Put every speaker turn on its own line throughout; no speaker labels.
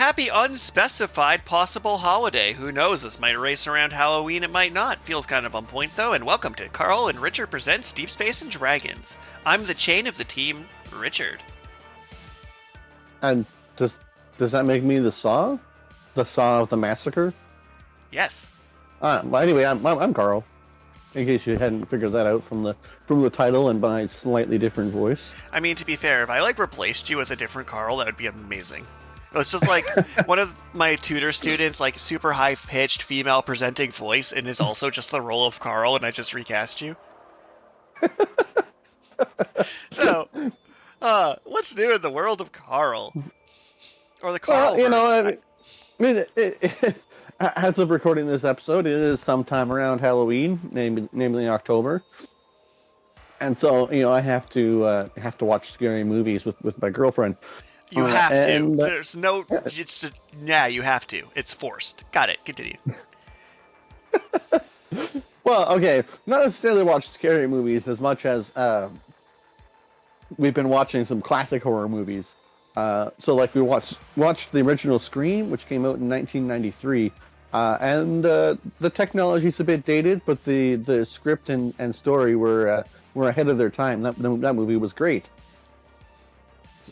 Happy unspecified possible holiday. Who knows? This might race around Halloween, it might not. Feels kind of on point, though. And welcome to Karl and Richard presents Deep Space and Dragons. I'm the chain of the team, Richard.
And does that make me the Saw? The Saw of the Massacre?
Yes.
Well, anyway, I'm Karl. In case you hadn't figured that out from the title and my slightly different voice.
I mean, to be fair, if I replaced you with a different Karl, that would be amazing. It's just like one of my tutor students, super high-pitched female presenting voice, and is also just the role of Karl, and I just recast you. So, what's new in the world of Karl? Or the Karl?
As of recording this episode, it is sometime around Halloween, namely October, and so I have to watch scary movies with my girlfriend.
You have to. There's no. You have to. It's forced. Got it. Continue.
Well, okay, not necessarily watch scary movies as much as we've been watching some classic horror movies. So we watched the original Scream, which came out in 1993, and the technology's a bit dated, but the script and story were ahead of their time. That movie was great.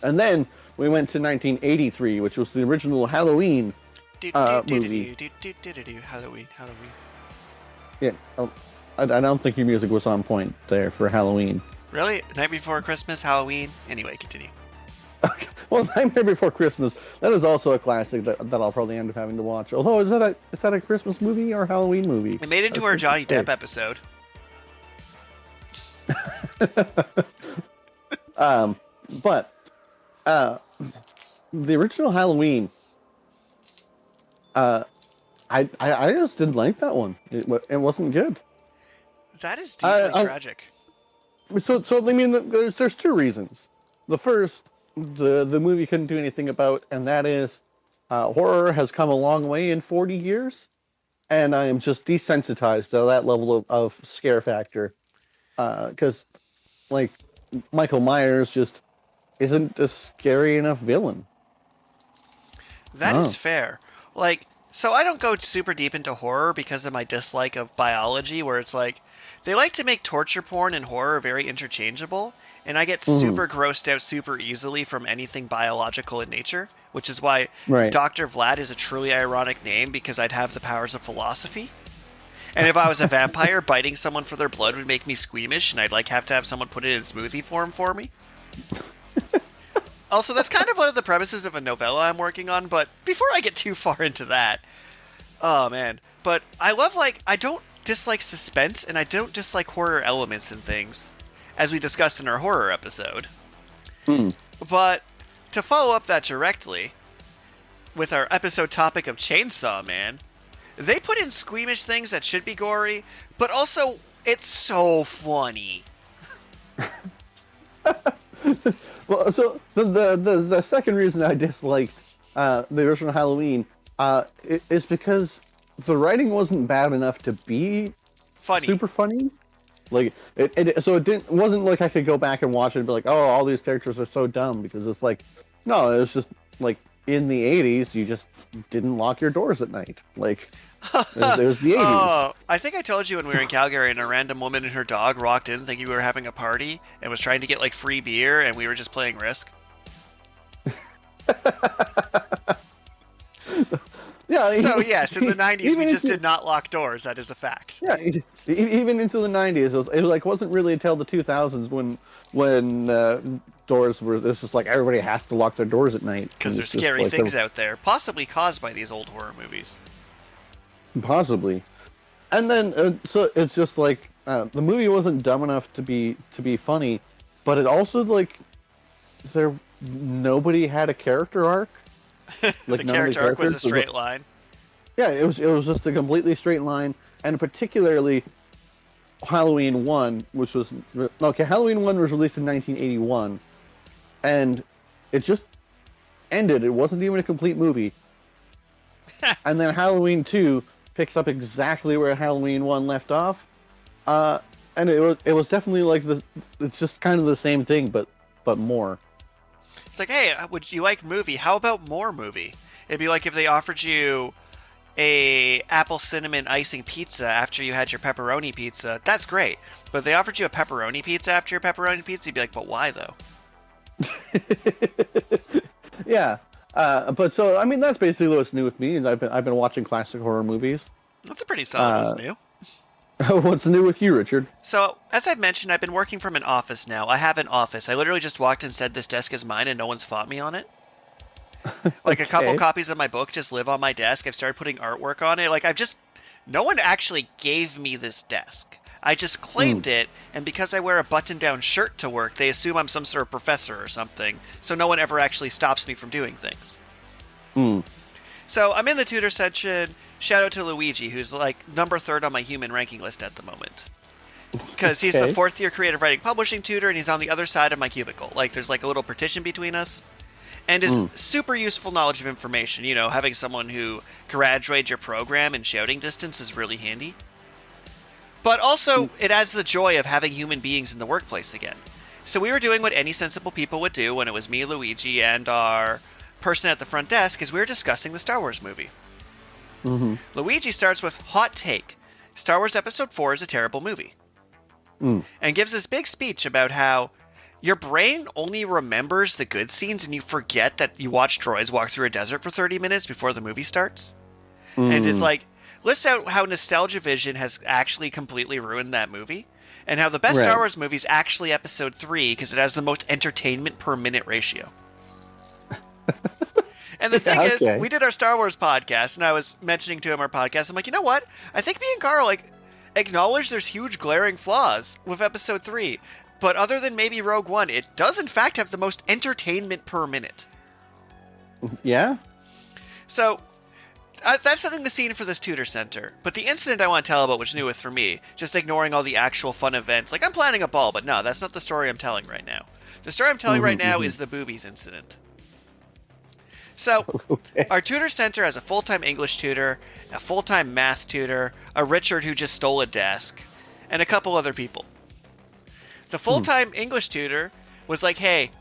And then we went to 1983, which was the original Halloween movie.
Halloween.
Yeah, I don't think your music was on point there for Halloween.
Really? Night Before Christmas, Halloween? Anyway, continue.
Okay. Well, Nightmare Before Christmas, that is also a classic that I'll probably end up having to watch. Although, is that a Christmas movie or Halloween movie?
It made it into our Johnny Depp episode.
But the original Halloween, I just didn't like that one. It wasn't good.
That is deeply tragic.
So I mean, there's two reasons. The first, the movie couldn't do anything about, and that is, horror has come a long way in 40 years, and I am just desensitized to that level of scare factor, because Michael Myers just isn't a scary enough villain.
That is fair. So I don't go super deep into horror because of my dislike of biology, where it's they like to make torture porn and horror very interchangeable, and I get super grossed out super easily from anything biological in nature, which is why Dr. Vlad is a truly ironic name, because I'd have the powers of philosophy. And if I was a vampire, biting someone for their blood would make me squeamish, and I'd have to have someone put it in smoothie form for me. Also, that's kind of one of the premises of a novella I'm working on, but before I get too far into that... Oh, man. But I love, I don't dislike suspense, and I don't dislike horror elements and things, as we discussed in our horror episode. But to follow up that directly, with our episode topic of Chainsawman, they put in squeamish things that should be gory, but also, it's so funny.
Well, so the second reason I disliked the original Halloween is because the writing wasn't bad enough to be
funny.
Super funny. It wasn't like I could go back and watch it and be like, oh, all these characters are so dumb, because it's no, it was just in the 80s, you just didn't lock your doors at night. It was the 80s.
Oh, I think I told you when we were in Calgary and a random woman and her dog walked in thinking we were having a party and was trying to get free beer, and we were just playing Risk.
Yeah.
So yes, in the 90s we just did not lock doors. That is a fact.
Yeah, even into the 90s, it wasn't really until the 2000s when doors were. It's just everybody has to lock their doors at night
because there's scary things out there, possibly caused by these old horror movies. Possibly,
and then so it's just the movie wasn't dumb enough to be funny, but it also nobody had a character arc.
The character arc was a straight line.
Yeah, it was just a completely straight line, and particularly Halloween 1, which was... Okay, Halloween 1 was released in 1981, and it just ended. It wasn't even a complete movie. And then Halloween 2 picks up exactly where Halloween 1 left off, and it was definitely it's just kind of the same thing, but more.
It's hey, would you like movie? How about more movie? It'd be like if they offered you a apple cinnamon icing pizza after you had your pepperoni pizza. That's great. But if they offered you a pepperoni pizza after your pepperoni pizza, you'd be like, but why though?
Yeah. But so I mean that's basically what's new with me. And I've been watching classic horror movies.
That's a pretty solid what's new.
What's new with you, Richard?
So, as I've mentioned, I've been working from an office now. I have an office. I literally just walked and said this desk is mine and no one's fought me on it. Like, a couple copies of my book just live on my desk. I've started putting artwork on it. Like, no one actually gave me this desk. I just claimed it, and because I wear a button-down shirt to work, they assume I'm some sort of professor or something, so no one ever actually stops me from doing things. So, I'm in the tutor section. Shout out to Luigi, who's like number 3rd on my human ranking list at the moment. Because he's the 4th-year creative writing publishing tutor, and he's on the other side of my cubicle. Like, there's like a little partition between us. And his super useful knowledge of information, you know, having someone who graduated your program in shouting distance is really handy. But also, it adds the joy of having human beings in the workplace again. So we were doing what any sensible people would do when it was me, Luigi, and our person at the front desk, is we were discussing the Star Wars movie. Luigi starts with hot take. Star Wars Episode 4 is a terrible movie. And gives this big speech about how your brain only remembers the good scenes and you forget that you watched droids walk through a desert for 30 minutes before the movie starts. And it's like, lists out how Nostalgia Vision has actually completely ruined that movie. And how the best Star Wars movie is actually Episode 3 because it has the most entertainment per minute ratio. And the thing is, we did our Star Wars podcast, and I was mentioning to him our podcast. I'm like, you know what? I think me and Karl acknowledge there's huge glaring flaws with Episode 3. But other than maybe Rogue One, it does in fact have the most entertainment per minute.
Yeah?
So, that's setting the scene for this tutor center. But the incident I want to tell about, which is newest for me, just ignoring all the actual fun events. Like, I'm planning a ball, but no, that's not the story I'm telling right now. The story I'm telling right now is the boobies incident. So, our tutor center has a full-time English tutor, a full-time math tutor, a Richard who just stole a desk, and a couple other people. The full-time English tutor was like, hey,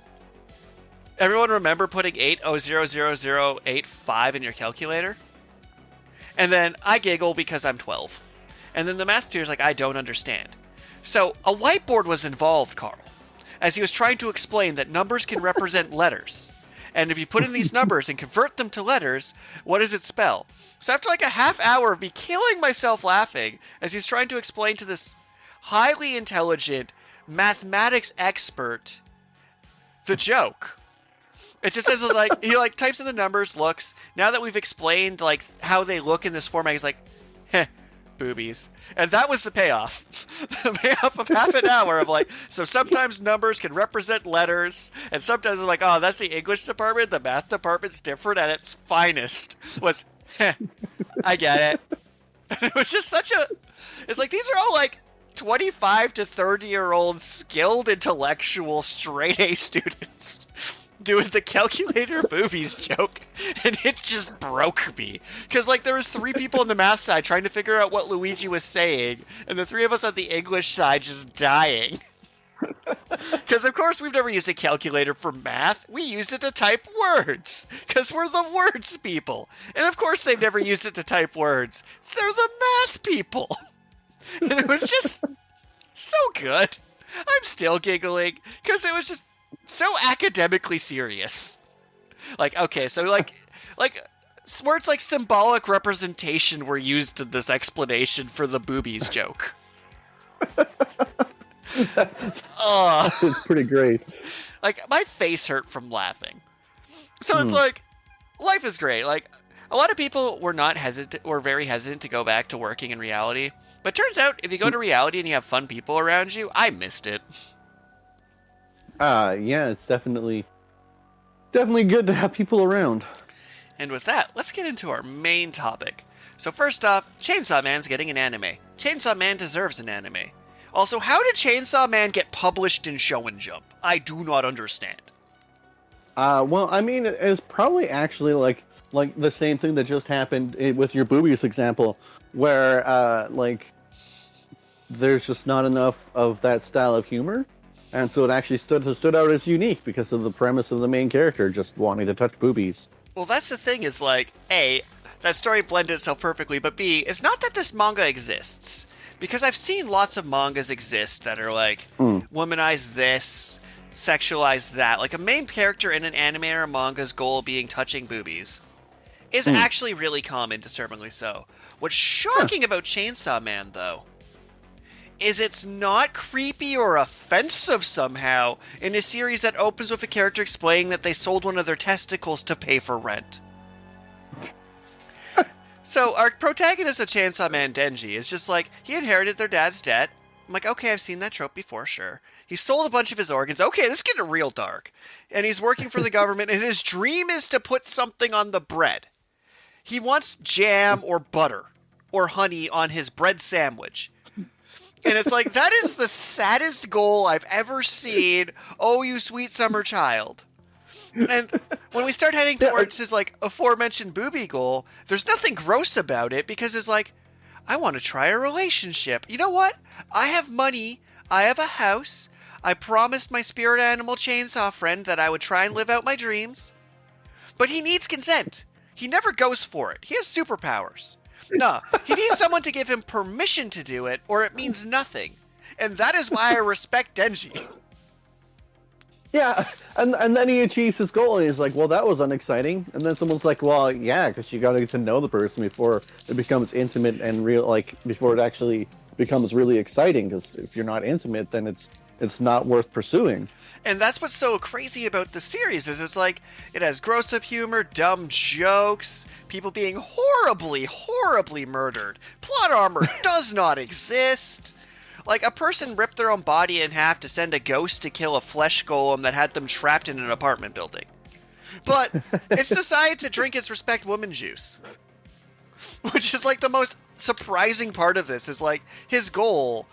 everyone remember putting 8000085 in your calculator? And then I giggle because I'm 12. And then the math tutor's like, I don't understand. So, a whiteboard was involved, Karl, as he was trying to explain that numbers can represent letters. And if you put in these numbers and convert them to letters, what does it spell? So after like a half hour of me killing myself laughing as he's trying to explain to this highly intelligent mathematics expert the joke. It just says like, he like types in the numbers, looks. Now that we've explained like how they look in this format, he's like, heh, boobies. And that was the payoff. The payoff of half an hour of like, so sometimes numbers can represent letters, and sometimes I'm like, oh, that's the English department, the math department's different at its finest. Was, heh, I get it. It was just such a, it's like, these are all like 25 to 30-year-old skilled intellectual straight A students doing the calculator boobies joke, and it just broke me. Because, like, there was 3 people on the math side trying to figure out what Luigi was saying, and the 3 of us on the English side just dying. Because, of course, we've never used a calculator for math. We used it to type words, because we're the words people. And, of course, they've never used it to type words. They're the math people. And it was just so good. I'm still giggling, because it was just so academically serious. Like, okay, so like words like symbolic representation were used in this explanation for the boobies joke.
It's pretty great.
Like, my face hurt from laughing. So it's like, life is great. Like, a lot of people were very hesitant to go back to working in reality. But turns out, if you go to reality and you have fun people around you, I missed it.
Yeah, it's definitely good to have people around.
And with that, let's get into our main topic. So first off, Chainsaw Man's getting an anime. Chainsaw Man deserves an anime. Also, how did Chainsaw Man get published in Show and Jump? I do not understand.
Well, I mean, it's probably actually like the same thing that just happened with your boobies example, where there's just not enough of that style of humor. And so it actually stood out as unique because of the premise of the main character just wanting to touch boobies.
Well, that's the thing is like, A, that story blended itself perfectly, but B, it's not that this manga exists. Because I've seen lots of mangas exist that are like, womanize this, sexualize that. Like a main character in an anime or a manga's goal being touching boobies is actually really common, disturbingly so. What's shocking about Chainsaw Man, though, is it's not creepy or offensive somehow in a series that opens with a character explaining that they sold one of their testicles to pay for rent. So our protagonist of Chainsaw Man, Denji, is just like, he inherited their dad's debt. I'm like, okay, I've seen that trope before, sure. He sold a bunch of his organs. Okay, this is getting real dark. And he's working for the government, and his dream is to put something on the bread. He wants jam or butter or honey on his bread sandwich. And it's like, that is the saddest goal I've ever seen. Oh, you sweet summer child. And when we start heading towards his, like, aforementioned booby goal, there's nothing gross about it because it's like, I want to try a relationship. You know what? I have money. I have a house. I promised my spirit animal chainsaw friend that I would try and live out my dreams. But he needs consent. He never goes for it. He has superpowers. No, he needs someone to give him permission to do it, or it means nothing. And that is why I respect Denji.
Yeah, and then he achieves his goal, and he's like, well, that was unexciting. And then someone's like, well, yeah, because you got to get to know the person before it becomes intimate and real, like, before it actually becomes really exciting, because if you're not intimate, then it's not worth pursuing.
And that's what's so crazy about the series, is it's like, it has gross-up humor, dumb jokes, people being horribly, horribly murdered. Plot armor does not exist. Like, a person ripped their own body in half to send a ghost to kill a flesh golem that had them trapped in an apartment building. But it's decided to drink its respect woman juice. Which is, like, the most surprising part of this, is, like, his goal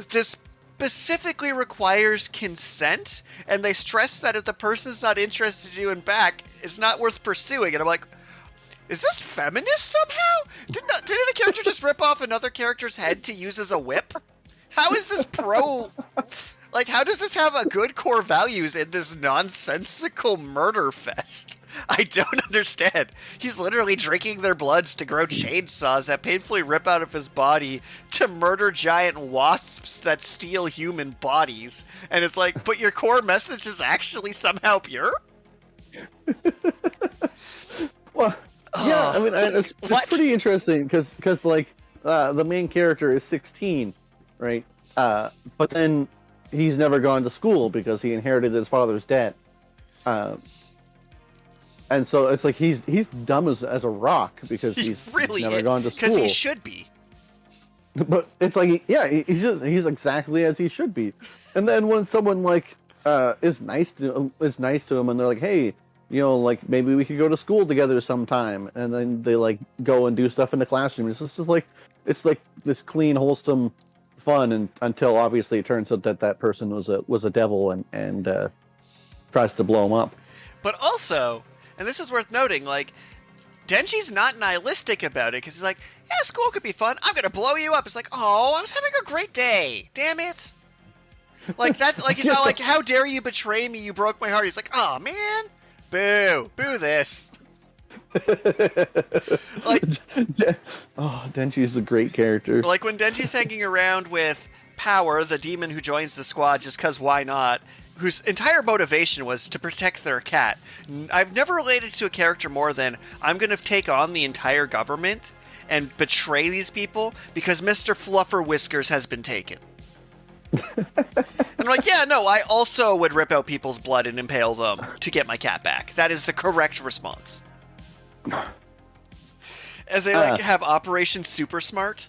just specifically requires consent, and they stress that if the person's not interested in you in back, it's not worth pursuing. And I'm like, is this feminist somehow? Didn't the character just rip off another character's head to use as a whip? How is this pro? Like, how does this have a good core values in this nonsensical murder fest? I don't understand. He's literally drinking their bloods to grow chainsaws that painfully rip out of his body to murder giant wasps that steal human bodies. And it's like, but your core message is actually somehow pure?
Well, yeah, I mean, it's pretty interesting because like the main character is 16, right? But then he's never gone to school because he inherited his father's debt, and so it's like he's dumb as a rock because he's
really
never gone to school.
Because he should be.
But it's like, yeah, he's exactly as he should be. And then when someone like is nice to him, and they're like, hey, you know, like, maybe we could go to school together sometime. And then they, like, go and do stuff in the classroom. It's just like, it's like this clean, wholesome fun, and until obviously it turns out that person was a devil and tries to blow him up.
But also, and this is worth noting, like, Denji's not nihilistic about it, because he's like, yeah, school could be fun. I'm going to blow you up. It's like, oh, I was having a great day. Damn it. Like, that's, like, he's not like, how dare you betray me? You broke my heart. He's like, oh, man. Boo! Boo this! Like,
Denji's a great character.
Like when Denji's hanging around with Power, the demon who joins the squad just cause why not, whose entire motivation was to protect their cat. I've never related to a character more than, I'm gonna take on the entire government and betray these people because Mr. Fluffer Whiskers has been taken. And I'm like, yeah, no, I also would rip out people's blood and impale them to get my cat back. That is the correct response. As they like have Operation Super Smart.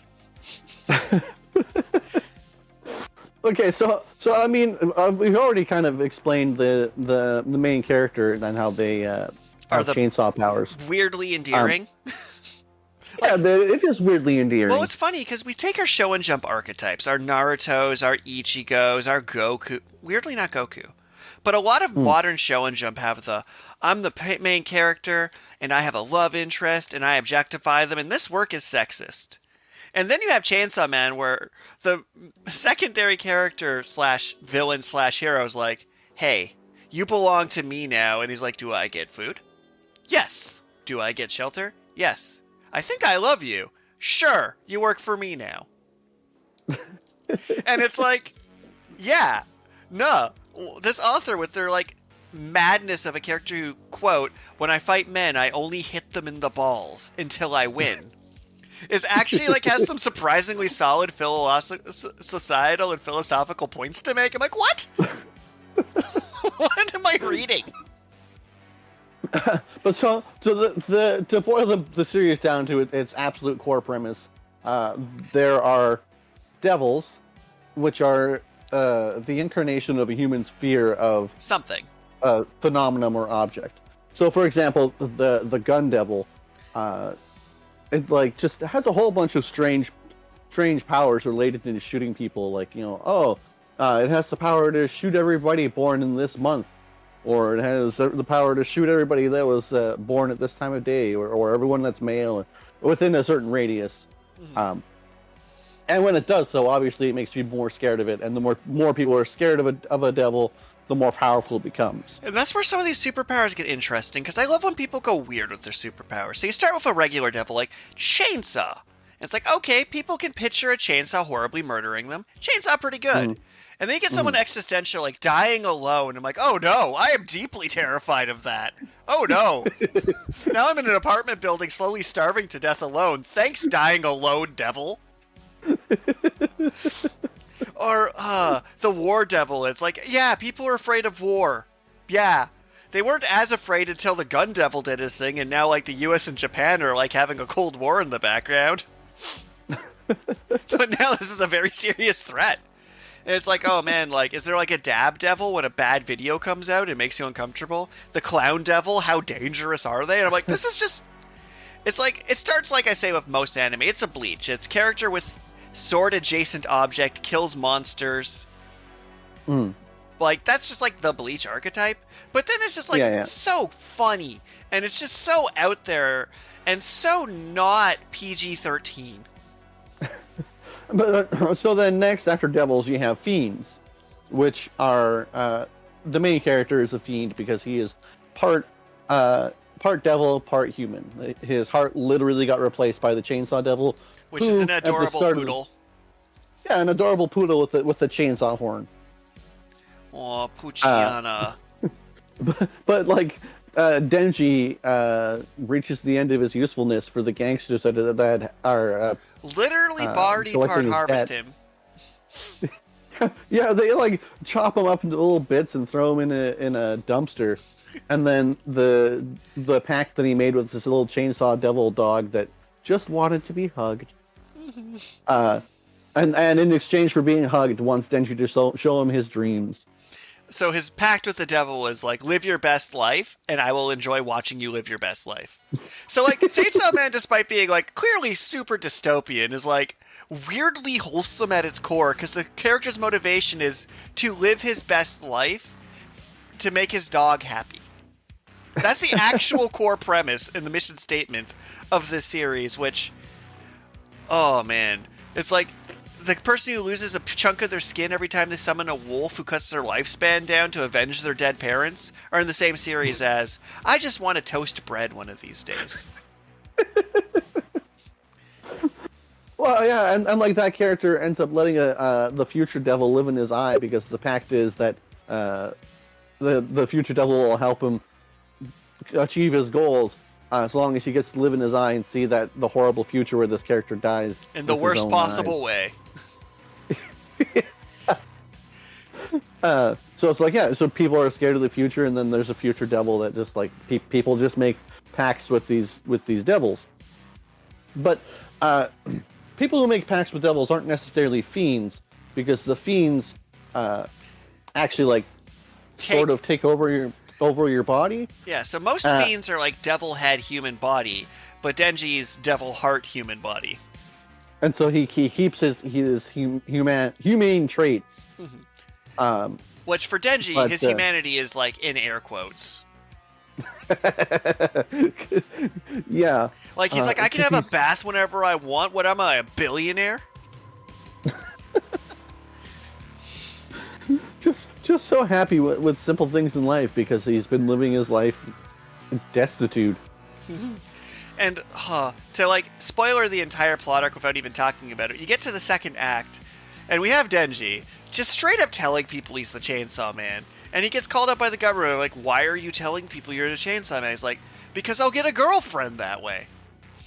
Okay, so I mean, we've already kind of explained the main character and how they have chainsaw powers.
Weirdly endearing.
Yeah, it is weirdly endearing.
Well, it's funny because we take our show and jump archetypes, our Narutos, our Ichigos, our Goku. Weirdly, not Goku. But a lot of modern show and jump have I'm the main character, and I have a love interest, and I objectify them, and this work is sexist. And then you have Chainsaw Man, where the secondary character / villain / hero is like, hey, you belong to me now. And he's like, do I get food? Yes. Do I get shelter? Yes. I think I love you. Sure, you work for me now. And it's like, yeah, no. This author with their, like, madness of a character who, quote, when I fight men, I only hit them in the balls until I win, is actually, like, has some surprisingly solid societal and philosophical points to make. I'm like, what? What am I reading?
But so to boil the series down to its absolute core premise, there are devils, which are the incarnation of a human's fear of
something,
a phenomenon or object. So, for example, the gun devil, it like just has a whole bunch of strange powers related to shooting people. Like, you know, it has the power to shoot everybody born in this month. Or it has the power to shoot everybody that was born at this time of day, or everyone that's male within a certain radius. Mm-hmm. And when it does so, obviously it makes you more scared of it. And the more people are scared of a devil, the more powerful it becomes.
And that's where some of these superpowers get interesting, because I love when people go weird with their superpowers. So you start with a regular devil, like chainsaw. And it's like, okay, people can picture a chainsaw horribly murdering them. Chainsaw pretty good. Mm-hmm. And then you get someone existential, like dying alone. I'm like, oh no, I am deeply terrified of that. Oh no. Now I'm in an apartment building slowly starving to death alone. Thanks, dying alone, devil. Or the war devil. It's like, yeah, people are afraid of war. Yeah. They weren't as afraid until the gun devil did his thing, and now, like, the US and Japan are, like, having a Cold War in the background. But now this is a very serious threat. And it's like, oh man, like, is there like a dab devil when a bad video comes out? It makes you uncomfortable. The clown devil, how dangerous are they? And I'm like, this is just, it's like, it starts, like I say with most anime, it's a Bleach. It's character with sword adjacent object, kills monsters. Like, that's just like the Bleach archetype. But then it's just like so funny. And it's just so out there and so not PG-13.
But so then next, after devils, you have fiends, which are the main character is a fiend because he is part devil, part human. His heart literally got replaced by the chainsaw devil,
which is an adorable poodle.
An adorable poodle with the chainsaw horn.
Oh, Pucciana.
But like Denji reaches the end of his usefulness for the gangsters that are
literally body part harvest him.
Yeah, they like chop him up into little bits and throw him in a dumpster, and then the pact that he made with this little chainsaw devil dog that just wanted to be hugged, and in exchange for being hugged, wants Denji to show him his dreams.
So his pact with the devil is like, live your best life, and I will enjoy watching you live your best life. So, like, Chainsawman, despite being, like, clearly super dystopian, is, like, weirdly wholesome at its core, because the character's motivation is to live his best life to make his dog happy. That's the actual core premise in the mission statement of this series, which, oh, man. It's like, the person who loses a chunk of their skin every time they summon a wolf who cuts their lifespan down to avenge their dead parents are in the same series as, I just want to toast bread one of these days.
Well, yeah, and like that character ends up letting the future devil live in his eye because the pact is that the future devil will help him achieve his goals as long as he gets to live in his eye and see that the horrible future where this character dies
in the worst possible way.
So it's like, yeah, so people are scared of the future, and then there's a future devil that just like people just make pacts with these devils. But people who make pacts with devils aren't necessarily fiends, because the fiends actually like sort of take over your body.
Yeah, so most fiends are like devil head human body, but Denji's devil heart human body.
And so he keeps his humane traits.
Mm-hmm. Which for Denji, his humanity is like in air quotes.
Yeah.
Like he's like, I can have a bath whenever I want. What am I, a billionaire?
just so happy with simple things in life because he's been living his life destitute.
And to like spoiler the entire plot arc without even talking about it, you get to the second act, and we have Denji just straight up telling people he's the Chainsaw Man, and he gets called up by the government. Like, why are you telling people you're the Chainsaw Man? He's like, because I'll get a girlfriend that way.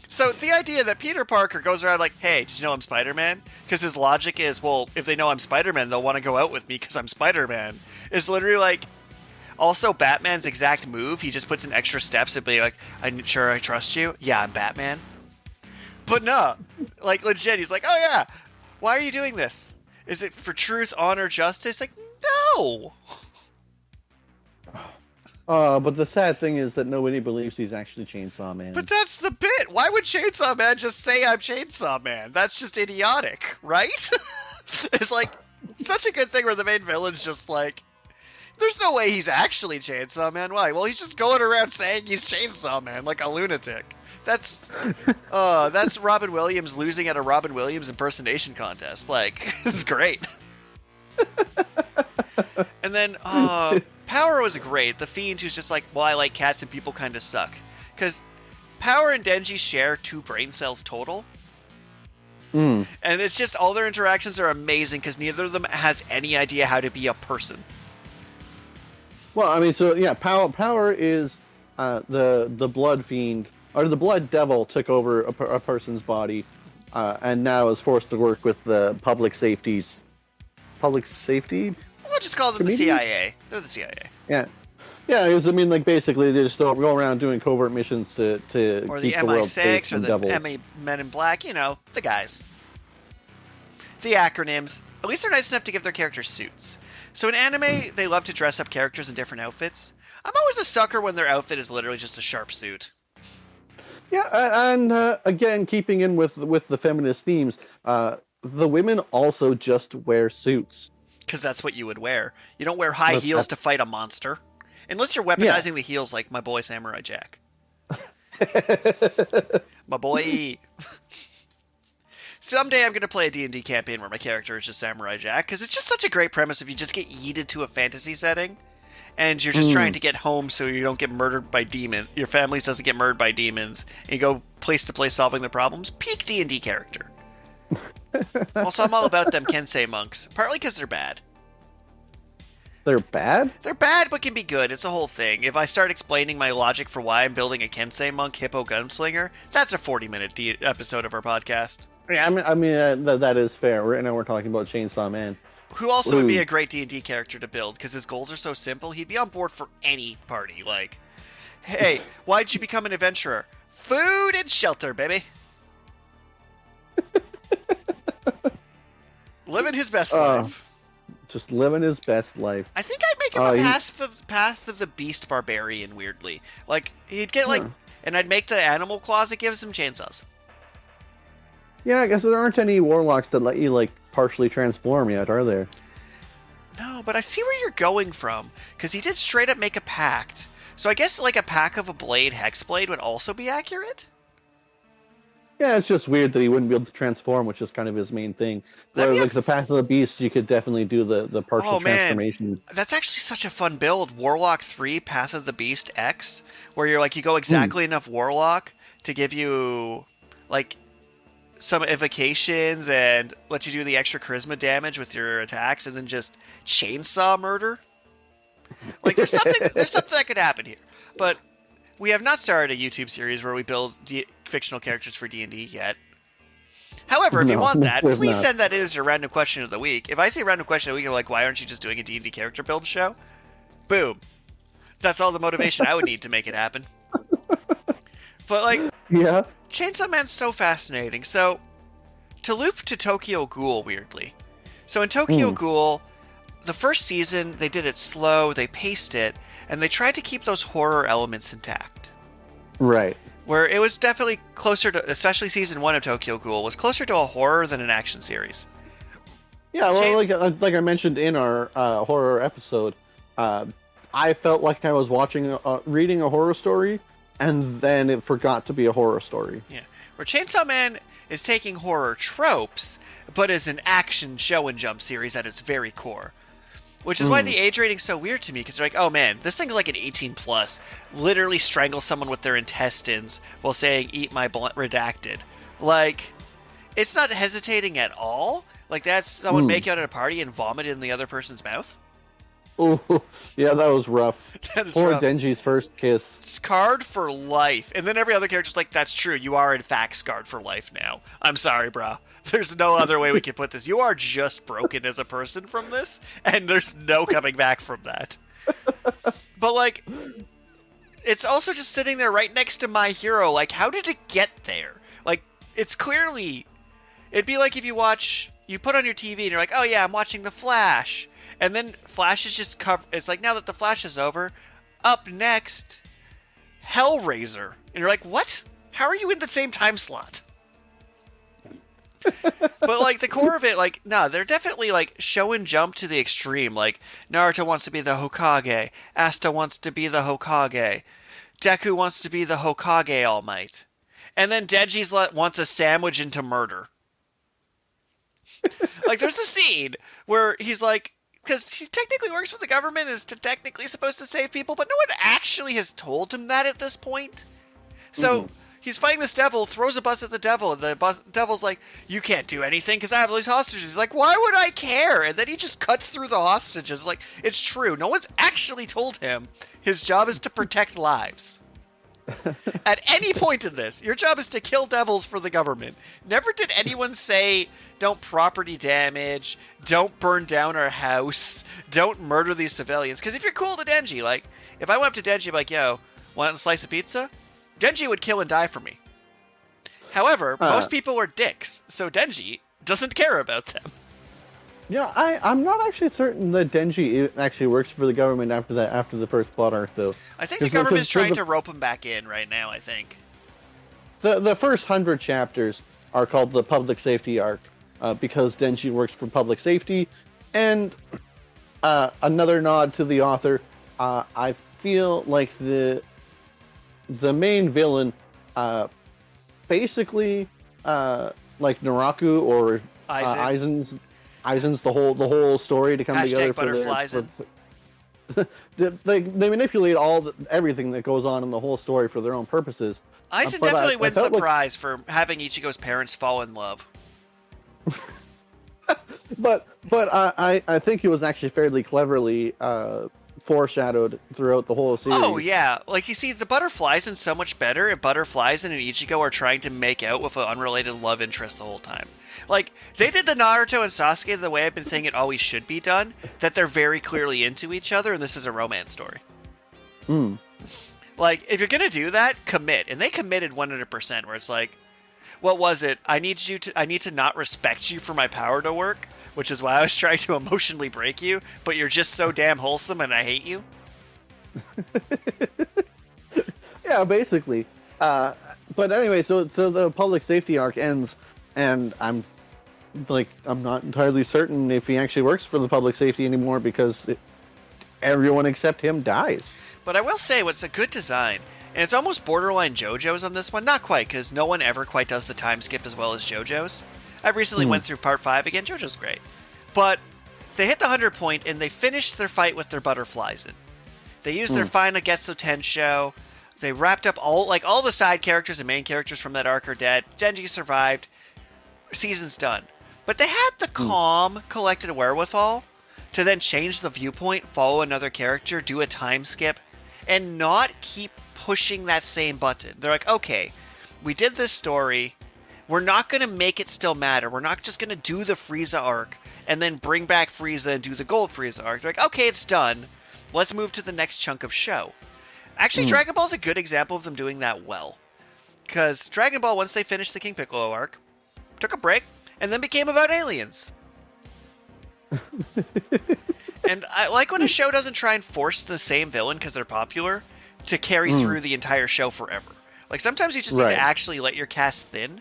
So the idea that Peter Parker goes around like, hey, did you know I'm Spider-Man? Because his logic is, well, if they know I'm Spider-Man, they'll want to go out with me because I'm Spider-Man. Is literally like. Also, Batman's exact move, he just puts in extra steps to be like, I'm sure I trust you? Yeah, I'm Batman. But no, like legit, he's like, oh yeah, why are you doing this? Is it for truth, honor, justice? Like, no!
But the sad thing is that nobody believes he's actually Chainsaw Man.
But that's the bit! Why would Chainsaw Man just say I'm Chainsaw Man? That's just idiotic, right? It's like, such a good thing where the main villain's just like, there's no way he's actually Chainsaw Man. Why? Well, he's just going around saying he's Chainsaw Man like a lunatic. That's Robin Williams losing at a Robin Williams impersonation contest. Like, it's great. And then Power was great. The Fiend who's just like, well, I like cats and people kind of suck. Because Power and Denji share 2 brain cells total. And it's just all their interactions are amazing because neither of them has any idea how to be a person.
Well, I mean, so yeah, Power is the Blood Fiend, or the Blood Devil took over a person's body, and now is forced to work with the public safety. We'll just call them the CIA. They're the CIA. Yeah, because I mean, like basically they just go around doing covert missions to
or
keep
the
the world safe
MI6
from
or the
devils.
MI Men in Black. You know, the guys. The acronyms. At least they're nice enough to give their characters suits. So in anime, they love to dress up characters in different outfits. I'm always a sucker when their outfit is literally just a sharp suit.
Yeah, and again, keeping in with the feminist themes, the women also just wear suits.
Because that's what you would wear. You don't wear high heels to fight a monster. Unless you're weaponizing the heels like my boy Samurai Jack. My boy. Someday I'm going to play a D&D campaign where my character is just Samurai Jack, because it's just such a great premise if you just get yeeted to a fantasy setting, and you're just trying to get home so you don't get murdered by demons, your family doesn't get murdered by demons, and you go place to place solving their problems. Peak D&D character. Also, I'm all about them Kensei monks, partly because they're bad.
They're bad?
They're bad, but can be good. It's a whole thing. If I start explaining my logic for why I'm building a Kensei monk hippo gunslinger, that's a 40-minute episode of our podcast.
Yeah, I mean that is fair. Right now we're talking about Chainsaw Man,
who also would be a great D&D character to build because his goals are so simple. He'd be on board for any party. Like, hey, why'd you become an adventurer? Food and shelter, baby. Living his best life.
Just living his best life.
I think I'd make him a Path of the Beast barbarian, weirdly. Like, he'd get, and I'd make the animal claws that gives him chainsaws.
Yeah, I guess there aren't any warlocks that let you, like, partially transform yet, are there?
No, but I see where you're going from. Because he did straight up make a pact. So I guess, like, a pack of a blade, Hexblade, would also be accurate?
Yeah, it's just weird that he wouldn't be able to transform, which is kind of his main thing. Where, like, the Path of the Beast, you could definitely do the partial transformation.
That's actually such a fun build. Warlock 3, Path of the Beast X, where you're like, you go exactly enough Warlock to give you, like, some evocations and let you do the extra charisma damage with your attacks, and then just chainsaw murder. Like, there's something that could happen here. But we have not started a YouTube series where we build fictional characters for D&D yet. However, if you want that, please send that in as your random question of the week. If I say random question of the week, you're like, why aren't you just doing a D&D character build show? Boom. That's all the motivation I would need to make it happen. But, like,
yeah,
Chainsaw Man's so fascinating. So, to loop to Tokyo Ghoul, weirdly. So in Tokyo Ghoul, the first season, they did it slow, they paced it, and they tried to keep those horror elements intact.
Right.
Where it was definitely closer to, especially season 1 of Tokyo Ghoul, was closer to a horror than an action series.
Yeah, well, like I mentioned in our horror episode, I felt like I was reading a horror story, and then it forgot to be a horror story.
Yeah, where Chainsaw Man is taking horror tropes, but is an action show and jump series at its very core. Which is why the age rating's so weird to me, because they're like, oh man, this thing's like an 18 plus. Literally strangle someone with their intestines while saying, eat my redacted. Like, it's not hesitating at all. Like, that's someone make out at a party and vomit in the other person's mouth.
Oh, yeah, that was rough.
That is
Poor
rough.
Denji's first kiss.
Scarred for life. And then every other character's like, that's true. You are, in fact, scarred for life now. I'm sorry, brah. There's no other way we can put this. You are just broken as a person from this, and there's no coming back from that. But, like, it's also just sitting there right next to My Hero. Like, how did it get there? Like, it's clearly... It'd be like if you put on your TV and you're like, oh yeah, I'm watching The Flash. And then Flash is just covered. It's like, now that The Flash is over, up next, Hellraiser. And you're like, what? How are you in the same time slot? But, like, the core of it, like, no, they're definitely, like, show and jump to the extreme. Like, Naruto wants to be the Hokage. Asta wants to be the Hokage. Deku wants to be the Hokage All Might. And then Denji's wants a sandwich into murder. Like, there's a scene where he's like, because he technically works for the government, is technically supposed to save people, but no one actually has told him that at this point. So he's fighting this devil, throws a bus at the devil, and the devil's like, you can't do anything because I have all these hostages. He's like, why would I care? And then he just cuts through the hostages. Like, it's true. No one's actually told him his job is to protect lives. At any point in this, your job is to kill devils for the government. Never did anyone say, don't property damage, don't burn down our house, don't murder these civilians. Because if you're cool to Denji, like, if I went up to Denji, like, yo, want a slice of pizza? Denji would kill and die for me. However, most people are dicks, so Denji doesn't care about them.
Yeah, I'm not actually certain that Denji actually works for the government after the first plot arc, though.
I think the government's trying to rope him back in right now, I think.
The first 100 chapters are called the public safety arc, because Denji works for public safety. And another nod to the author, I feel like the main villain, basically, like Naraku or Aizen's the whole story to come together for
butterflies
they manipulate everything that goes on in the whole story for their own purposes.
Aizen definitely wins the prize for having Ichigo's parents fall in love.
but I think it was actually fairly cleverly foreshadowed throughout the whole series.
Oh yeah, like you see, the butterflies and so much better if butterflies and Ichigo are trying to make out with an unrelated love interest the whole time. Like, they did the Naruto and Sasuke the way I've been saying it always should be done, that they're very clearly into each other, and this is a romance story. Like, if you're gonna do that, commit. And they committed 100%, where it's like, what was it? I need to not respect you for my power to work, which is why I was trying to emotionally break you, but you're just so damn wholesome and I hate you?
Yeah, basically. But anyway, so the public safety arc ends, and I'm not entirely certain if he actually works for the public safety anymore, because everyone except him dies.
But I will say, what's a good design, and it's almost borderline JoJo's on this one, not quite, because no one ever quite does the time skip as well as JoJo's. I recently went through part 5 again. JoJo's great. But they hit the 100 point, and they finished their fight with their butterflies in. They used their final Getsu Tensho. They wrapped up all the side characters and main characters from that arc are dead. Denji survived. Season's done. But they had the calm, collected wherewithal to then change the viewpoint, follow another character, do a time skip, and not keep pushing that same button. They're like, okay, we did this story. We're not going to make it still matter. We're not just going to do the Frieza arc and then bring back Frieza and do the Gold Frieza arc. They're like, okay, it's done. Let's move to the next chunk of show. Actually, Dragon Ball is a good example of them doing that well. Because Dragon Ball, once they finished the King Piccolo arc, took a break, and then became about aliens. And I like when a show doesn't try and force the same villain because they're popular to carry through the entire show forever. Like, sometimes you just need to actually let your cast thin.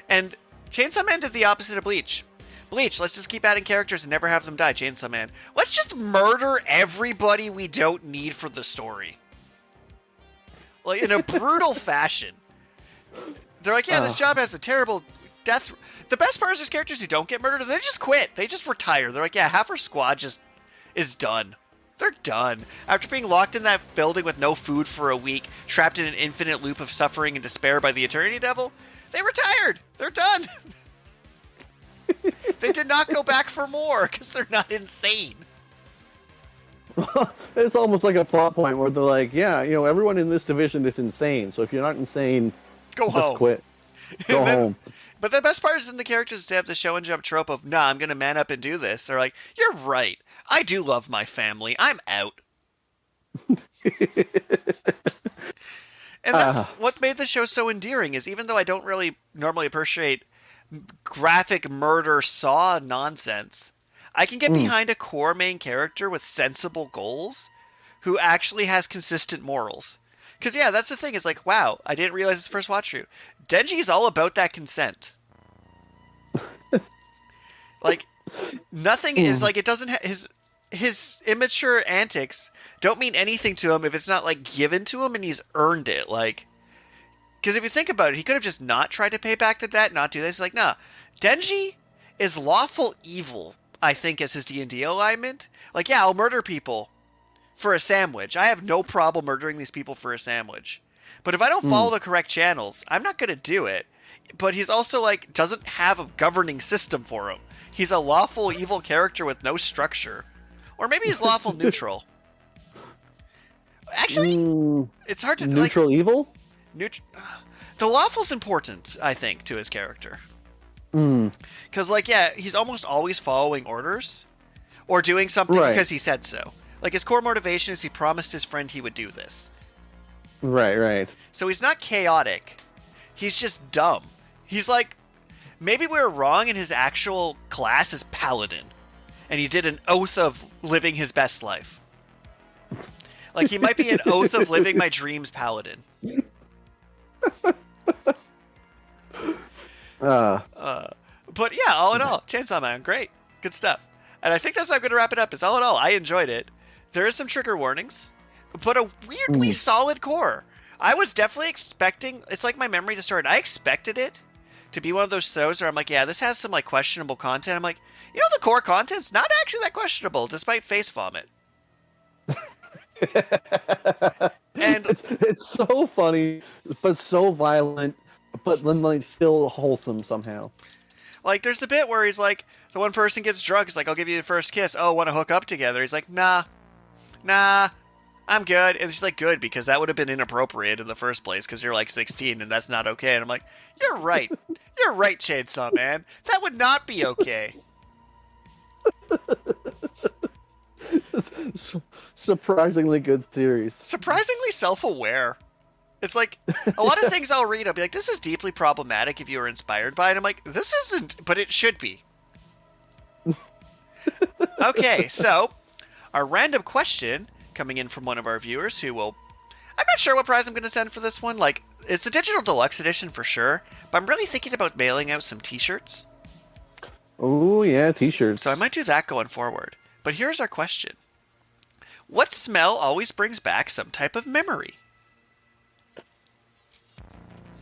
And Chainsawman did the opposite of Bleach. Bleach, let's just keep adding characters and never have them die. Chainsawman, let's just murder everybody we don't need for the story. Like, in a brutal fashion. They're like, yeah, this job has a terrible death. The best part is there's characters who don't get murdered and they just quit. They just retire. They're like, yeah, half our squad just is done. They're done. After being locked in that building with no food for a week, trapped in an infinite loop of suffering and despair by the Eternity Devil, they retired. They're done. They did not go back for more because they're not insane.
It's almost like a plot point where they're like, yeah, everyone in this division is insane. So if you're not insane,
go
just
home.
Quit. Go home.
But the best part is in the characters to have the show and jump trope of, nah, I'm going to man up and do this. They're like, you're right. I do love my family. I'm out. And that's what made the show so endearing, is even though I don't really normally appreciate graphic murder saw nonsense, I can get behind a core main character with sensible goals who actually has consistent morals. Because, yeah, that's the thing. It's like, wow, I didn't realize this first watch through. Denji is all about that consent. Like, nothing is like, it doesn't his immature antics don't mean anything to him if it's not, like, given to him and he's earned it. Like, because if you think about it, he could have just not tried to pay back the debt, not do this. Like, nah, Denji is lawful evil, I think, as his D&D alignment. Like, yeah, I'll murder people for a sandwich. I have no problem murdering these people for a sandwich. But if I don't follow the correct channels, I'm not going to do it. But he's also, like, doesn't have a governing system for him. He's a lawful evil character with no structure. Or maybe he's lawful neutral. Actually, it's hard to...
Neutral evil?
The lawful's important, I think, to his character. Because, like, yeah, he's almost always following orders. Or doing something because he said so. Like, his core motivation is he promised his friend he would do this.
Right.
So he's not chaotic. He's just dumb. He's like, maybe we were wrong and his actual class is paladin. And he did an oath of living his best life. Like, he might be an oath of living my dreams paladin. But yeah, all in all, Chainsawman, great. Good stuff. And I think that's how I'm going to wrap it up, is all in all, I enjoyed it. There is some trigger warnings, but a weirdly solid core. I was definitely expecting, it's like my memory distorted. I expected it to be one of those shows where I'm like, yeah, this has some, like, questionable content. I'm like, the core content's not actually that questionable, despite face vomit. And
it's so funny, but so violent, but then, like, still wholesome somehow.
Like, there's the bit where he's like, the one person gets drunk, he's like, I'll give you the first kiss. Oh, want to hook up together? He's like, nah, I'm good. And she's like, good, because that would have been inappropriate in the first place, because you're like 16 and that's not okay. And I'm like, you're right. You're right, Chainsawman. That would not be okay.
Surprisingly good series.
Surprisingly self-aware. It's like, a lot of things I'll read, I'll be like, this is deeply problematic if you were inspired by it. I'm like, this isn't, but it should be. Okay, so, our random question coming in from one of our viewers who will... I'm not sure what prize I'm going to send for this one. Like, it's the digital deluxe edition for sure, but I'm really thinking about mailing out some t-shirts.
Oh, yeah, t-shirts.
So I might do that going forward. But here's our question. What smell always brings back some type of memory?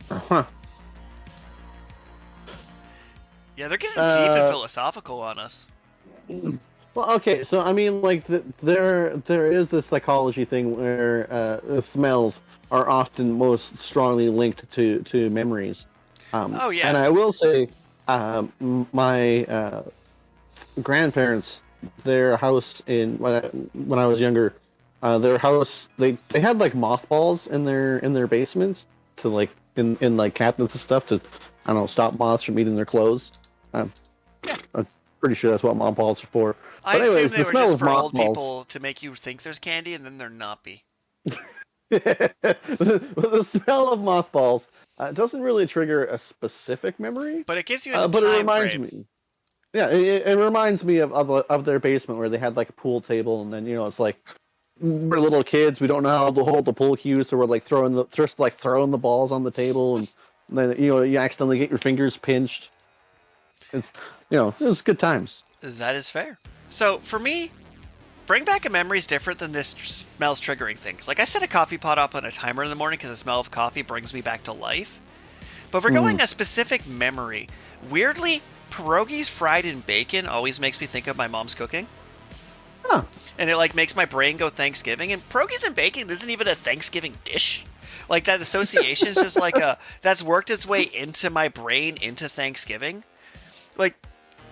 Huh.
Yeah, they're getting deep and philosophical on us.
Well, okay, so I mean, like, there is a psychology thing where smells are often most strongly linked to memories.
Oh yeah,
and I will say, my grandparents, their house when I was younger, their house they had like mothballs in their basements to like in like cabinets and stuff to, I don't know, stop moths from eating their clothes. I'm pretty sure that's what mothballs are for.
I
but anyways,
assume they
the
were
smell
just
of
for old
mothballs-
people to make you think there's candy and then there not be.
The smell of mothballs doesn't really trigger a specific memory,
But it gives you a
but it
time
reminds
frame.
me. Yeah, it reminds me of their basement where they had like a pool table, and then it's like we're little kids, we don't know how to hold the pool cue, so we're like throwing the balls on the table, and then you accidentally get your fingers pinched. It's it was good times.
That is fair. So for me, bring back a memory is different than this smells triggering things. Like I set a coffee pot up on a timer in the morning because the smell of coffee brings me back to life. But if we're going a specific memory, weirdly, pierogies fried in bacon always makes me think of my mom's cooking.
Huh.
And it like makes my brain go Thanksgiving. And pierogies and bacon isn't even a Thanksgiving dish. Like that association is just like that's worked its way into my brain into Thanksgiving. Like,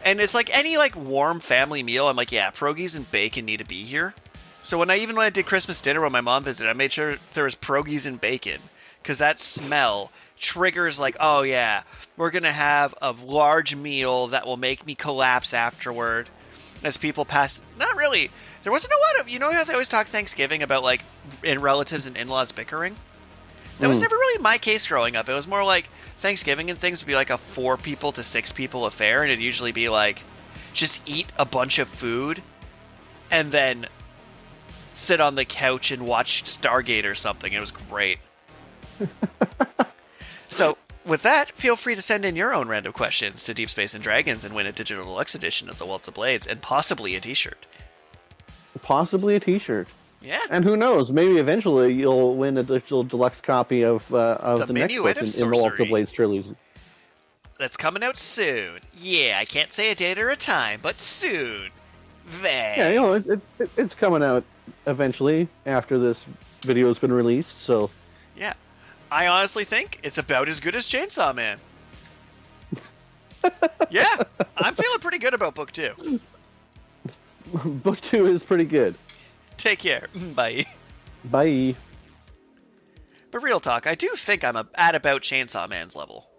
and it's like any like warm family meal. I'm like, yeah, pierogies and bacon need to be here. So when I did Christmas dinner when my mom visited, I made sure there was pierogies and bacon, because that smell triggers like, oh yeah, we're gonna have a large meal that will make me collapse afterward. As people pass, not really. There wasn't a lot of, how they always talk Thanksgiving about like in relatives and in-laws bickering. That was never really my case growing up. It was more like Thanksgiving and things would be like a 4 people to 6 people affair, and it'd usually be like just eat a bunch of food and then sit on the couch and watch Stargate or something. It was great. So, with that, feel free to send in your own random questions to Deep Space and Dragons and win a digital deluxe edition of the Waltz of Blades and possibly a t-shirt.
Possibly a t-shirt.
Yeah.
And who knows, maybe eventually you'll win a digital deluxe copy of the next book
Minuet of
in the Waltz of
Sorcery.
Blades trilogy.
That's coming out soon. Yeah, I can't say a date or a time, but soon. They.
Yeah, it's coming out eventually after this video has been released, so...
Yeah. I honestly think it's about as good as Chainsawman. Yeah, I'm feeling pretty good about book 2.
Book 2 is pretty good.
Take care. Bye.
Bye.
But real talk, I do think I'm at about Chainsaw Man's level.